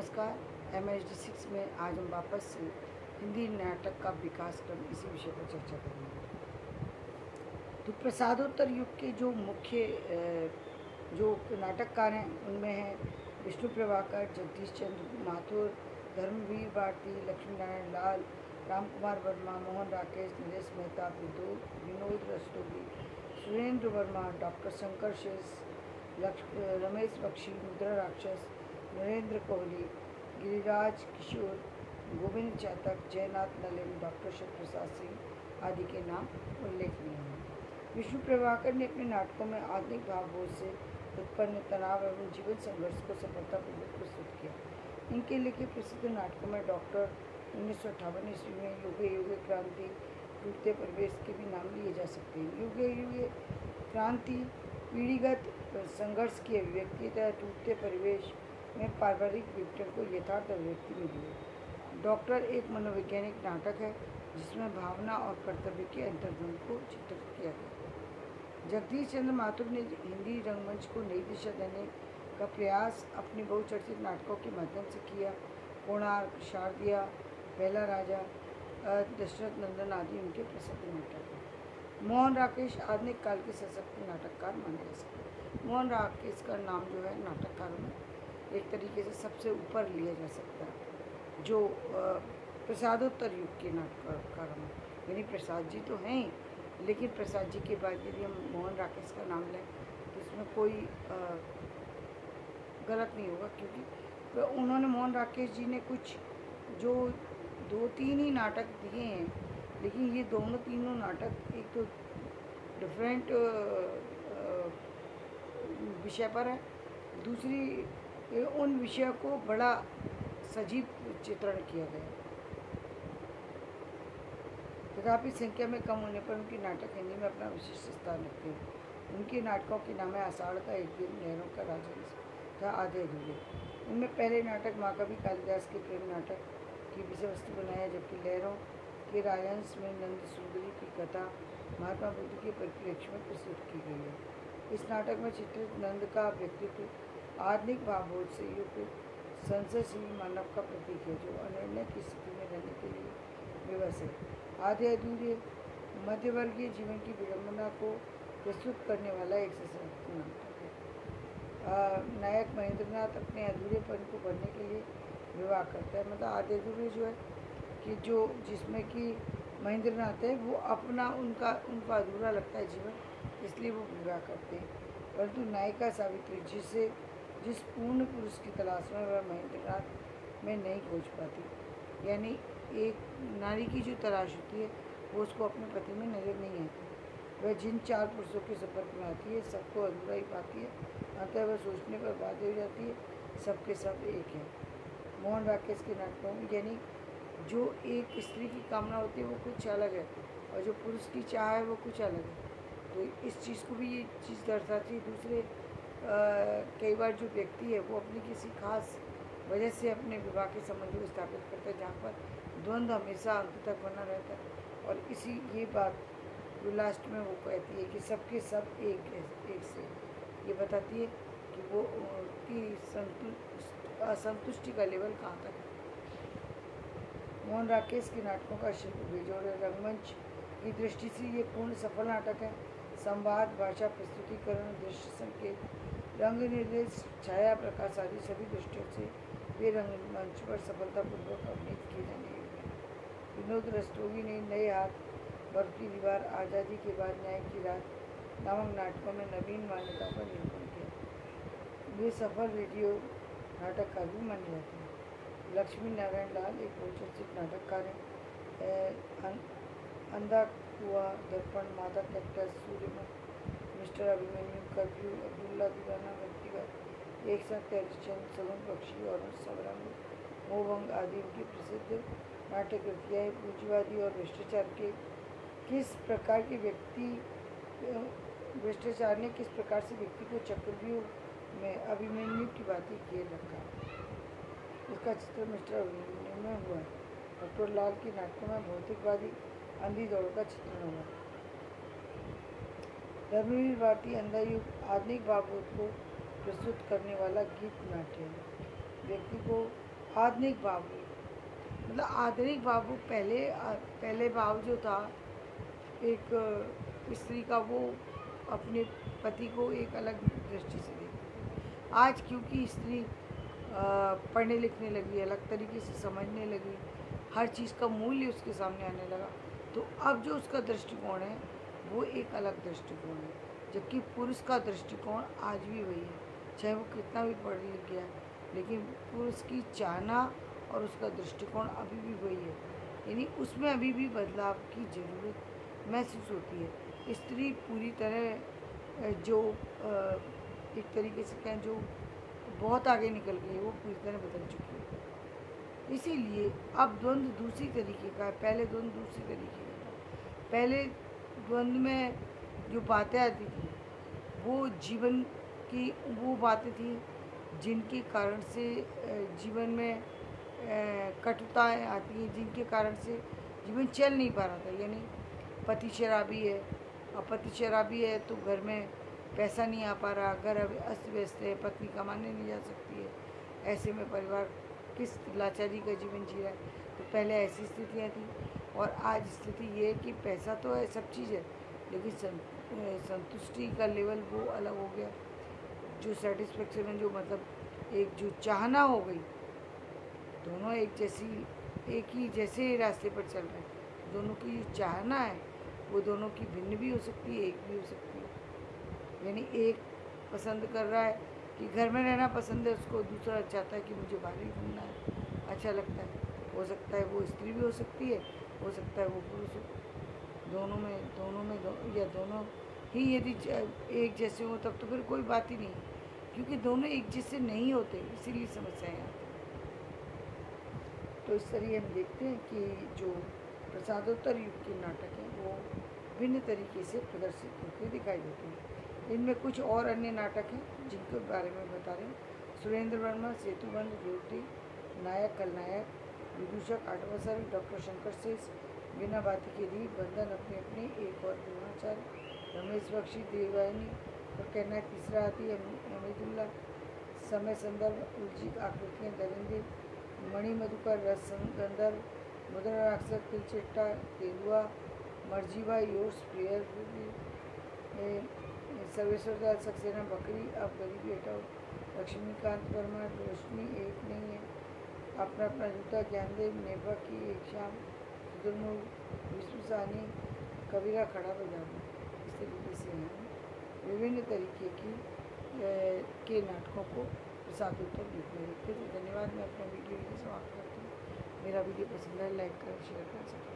नमस्कार। MHD6 में आज हम वापस से हिंदी नाटक का विकास क्रम इसी विषय पर चर्चा करेंगे। तो प्रसादोत्तर युग के जो मुख्य जो नाटककार हैं उनमें हैं विष्णु प्रभाकर, जगदीश चंद्र माथुर, धर्मवीर भारती, लक्ष्मी नारायण लाल, राम कुमार वर्मा, मोहन राकेश, नरेश मेहता, विनोद रस्तोगी, सुरेंद्र वर्मा, डॉक्टर शंकर शेष, रमेश बख्शी, मुद्रा राक्षस, नरेंद्र कोहली, गिरिराज किशोर, गोविंद चातक, जयनाथ नलिन, डॉक्टर शिव प्रसाद सिंह आदि के नाम उल्लेखनीय हैं। विष्णु प्रभाकर ने अपने नाटकों में आधुनिक भावबोध से उत्पन्न तनाव एवं जीवन संघर्ष को सफलतापूर्वक प्रस्तुत किया। इनके लिखे प्रसिद्ध नाटकों में डॉक्टर 1958 ईस्वी में युगे युगे क्रांति, टूटते परिवेश के भी नाम लिए जा सकते हैं। युगे युगे क्रांति पीढ़ीगत संघर्ष की अभिव्यक्ति तथा टूटते परिवेश में पारिवारिक विघटन को यथार्थ अभिव्यक्ति मिली है। डॉक्टर एक मनोवैज्ञानिक नाटक है जिसमें भावना और कर्तव्य के अंतर्द्वंद को चित्रित किया गया। जगदीश चंद्र माथुर ने हिंदी रंगमंच को नई दिशा देने का प्रयास अपनी बहुचर्चित नाटकों के माध्यम से किया। कोणार्क, शारदिया, पहला राजा, दशरथ नंदन आदि उनके प्रसिद्ध नाटक हैं। मोहन राकेश आधुनिक काल के सशक्त नाटककार माने जा सकते हैं। मोहन राकेश का नाम जो है नाटककारों में एक तरीके से सबसे ऊपर लिया जा सकता है, जो प्रसादोत्तर युग के नाटककारों में, यानी प्रसाद जी तो हैं ही, लेकिन प्रसाद जी के बाद यदि हम मोहन राकेश का नाम लें तो इसमें कोई गलत नहीं होगा, क्योंकि उन्होंने मोहन राकेश जी ने कुछ जो 2-3 ही नाटक दिए हैं, लेकिन ये तीनों नाटक एक तो डिफरेंट विषय पर है, दूसरी उन विषयों को बड़ा सजीव चित्रण किया गया। तथापि संख्या में कम होने पर उनके नाटक हिंदी में अपना विशिष्ट स्थान रखते हैं। उनके नाटकों के नाम है आषाढ़ का एक दिन, लहरों का राजहंस तथा आधे अधूरे। इनमें पहले नाटक महाकवि कालिदास के प्रेम नाटक की विषय वस्तु बनाया, जबकि लहरों के राजहंस में नंद सुंदरी की कथा महात्मा बुद्ध के परिप्रेक्ष्य में प्रस्तुत की गई है। इस नाटक में चित्रित नंद का व्यक्तित्व आधुनिक भावबोध से युक्त संशयशील मानव का प्रतीक है, जो अनिर्णय की स्थिति में रहने के लिए विवश है। आधे अधूरे मध्यवर्गीय जीवन की विडंबना को प्रस्तुत करने वाला एक सशक्त नाटक है। नायक महेंद्रनाथ अपने अधूरेपन को भरने के लिए विवाह करता है। मतलब आधे अधूरे जो है कि जो जिसमें कि महेंद्रनाथ है वो अपना उनका अधूरा लगता है जीवन, इसलिए वो विवाह करते हैं। परंतु नायिका सावित्री जिस पूर्ण पुरुष की तलाश में वह महेंद्रनाथ में नहीं खोज पाती, यानी एक नारी की जो तलाश होती है वो उसको अपने पति में नजर नहीं आती। वह जिन 4 पुरुषों के संपर्क में आती है सबको अधूरा ही पाती है, अतः वह सोचने पर बाध्य हो जाती है सबके सब एक है। मोहन राकेश के नाटकों में यानी जो एक स्त्री की कामना होती है वो कुछ अलग है और जो पुरुष की चाह है वो कुछ अलग है। तो इस चीज़ को भी ये चीज़ दर्शाती है। दूसरे कई बार जो व्यक्ति है वो अपनी किसी खास वजह से अपने विवाह के संबंध को स्थापित करता है, जहाँ पर द्वंद्व हमेशा अंत तक बना रहता है। और इसी ये बात जो लास्ट में वो कहती है कि सबके सब एक से, ये बताती है कि वो की असंतुष्टि का लेवल कहाँ तक है। मोहन राकेश के नाटकों का शिल्प बेजोड़ है। रंगमंच की दृष्टि से ये पूर्ण सफल नाटक है। संवाद, भाषा, प्रस्तुतिकरण, दृश्य संकेत, रंग निर्देश, छाया, प्रकाश आदि सभी दृष्टियों से वे रंगमंच पर सफलतापूर्वक अभिनीत किए जाने योग्य हैं। विनोद रस्तोगी ने नए हाथ, बर्फ की दीवार, आज़ादी के बाद न्याय की रात नामक नाटकों में नवीन मान्यताओं का निरूपण किया। वे सफल रेडियो नाटककार भी माने जाते हैं। लक्ष्मी नारायण लाल एक बहुचर्चित नाटककार हैं। अंधा Kuan, Darpan, Mata cactus, Suryamukh, mister Abhimanyu, curfew, Abdullah Deewana, व्यक्तिगत, एक साथ हरिश्चंद्र, सगुन पक्षी और सबरंग, मोहभंग आदि उनकी प्रसिद्ध नाट्य कृतियाँ। पूंजीवादी और भ्रष्टाचार ने किस प्रकार से व्यक्ति को चक्रव्यूह में अभिमन्यु की बातें किए रखा। इसका चित्र मिस्टर अभिमन्यु में हुआ है। डॉक्टर लाल के नाटकों में भौतिकवादी अंधी दौड़ का चित्रण हुआ। धर्मवीर भारती अंधा युग आधुनिक भावबोध को प्रस्तुत करने वाला गीत नाट्य है। व्यक्ति को आधुनिक भाव, मतलब आधुनिक भाव वो पहले भाव जो था एक स्त्री का, वो अपने पति को एक अलग दृष्टि से देखती थी। आज क्योंकि स्त्री पढ़ने लिखने लगी, अलग तरीके से समझने लगी, हर चीज़ का मूल्य उसके सामने आने लगा, तो अब जो उसका दृष्टिकोण है वो एक अलग दृष्टिकोण है। जबकि पुरुष का दृष्टिकोण आज भी वही है, चाहे वो कितना भी पढ़ लिख गया, लेकिन पुरुष की चाहना और उसका दृष्टिकोण अभी भी वही है। यानी उसमें अभी भी बदलाव की ज़रूरत महसूस होती है। स्त्री पूरी तरह जो एक तरीके से कहें जो बहुत आगे निकल गई है, वो पूरी तरह बदल चुकी है। इसीलिए अब द्वंद्व दूसरी तरीके का है, पहले द्वंद्व दूसरी तरीके का था। पहले द्वंद्व में जो बातें आती थी वो जीवन की वो बातें थी जिनके कारण से जीवन में कटुताएँ आती हैं, जिनके कारण से जीवन चल नहीं पा रहा था। यानी पति शराबी है, और पति शराबी है तो घर में पैसा नहीं आ पा रहा, घर अस्त व्यस्त है, पत्नी कमाने नहीं जा सकती है, ऐसे में परिवार किस लाचारी का जीवन जी रहा है। तो पहले ऐसी स्थितियाँ थी, और आज स्थिति ये है कि पैसा तो है, सब चीज़ है, लेकिन संतुष्टि का लेवल वो अलग हो गया। जो सेटिस्फेक्शन है, जो मतलब एक जो चाहना हो गई, दोनों एक ही जैसे रास्ते पर चल रहे हैं, दोनों की जो चाहना है वो दोनों की भिन्न भी हो सकती है, एक भी हो सकती है। यानी एक पसंद कर रहा है कि घर में रहना पसंद है उसको, दूसरा चाहता है कि मुझे बाहर ही घूमना है, अच्छा लगता है। हो सकता है वो स्त्री भी हो सकती है, हो सकता है वो पुरुष हो। या दोनों ही यदि एक जैसे हो तब तो फिर कोई बात ही नहीं, क्योंकि दोनों एक जैसे नहीं होते, इसीलिए समस्याएं आती हैं। तो इस तरह हम देखते हैं कि जो प्रसादोत्तर युग के नाटक हैं वो भिन्न तरीके से प्रदर्शित होते दिखाई देते हैं। इनमें कुछ और अन्य नाटक हैं जिनके बारे में बता रहे हैं। सुरेंद्र वर्मा, सेतुबंध, रोटी, नायक खलनायक, विदूषक, आठवां सर्ग, डॉक्टर शंकर शेष, बिना बाती के रीत, बंधन अपने अपने, एक और द्रोणाचार्य, रमेश बख्शी, देववाहिनी, और कहना तीसरा हाथी, हमीदुल्ला, समय संदर्भ, उलझी आकृतियाँ, दरिंदे, मणि मधुकर, रस गंधर्व, मुद्रा राक्षस, तिलचिट्टा, तेलुआ, मर्जीवा, योर्स, प्रेयर, सर्वेश्वर दास सक्सेना, बकरी, अब गरीबी हटाओ, लक्ष्मीकांत वर्मा, रोशनी एक नहीं है, अपना अपना जूता, ज्ञानदेव, नेभा की एक शाम, सुधुर्मुर्ग, विष्णु सानी, कबीरा, खड़ा बजाना। इस तरीके से हम विभिन्न तरीके की के नाटकों को प्रसादोत्तर रूप में देखते थे। धन्यवाद। मैं अपना वीडियो समाप्त करती हूँ। मेरा वीडियो पसंद है, लाइक करें, शेयर करें।